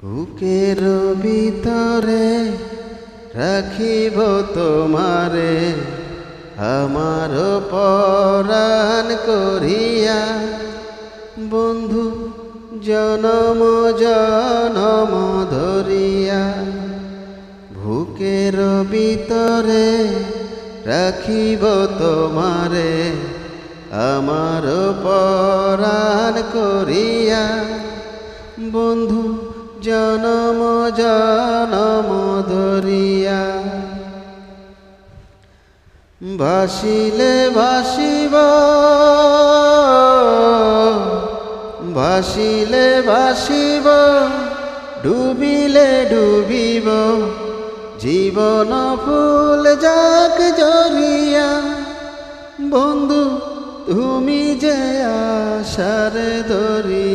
বুকের ভিতরে রাখিব তোমারে, আমার পরাণ করিয়া। বন্ধু জনম জনম ধরিয়া, বুকের ভিতরে রাখিব তোমারে, আমার পরাণ করিয়া। বন্ধু জনম জনম ধরিয়া। ভাসিলে ভাসিব, ভাসিলে ভাসিব, ডুবিলে ডুবিব, জীবন ফুল যাক জড়িয়া। বন্ধু তুমি যে আশার দরিয়া।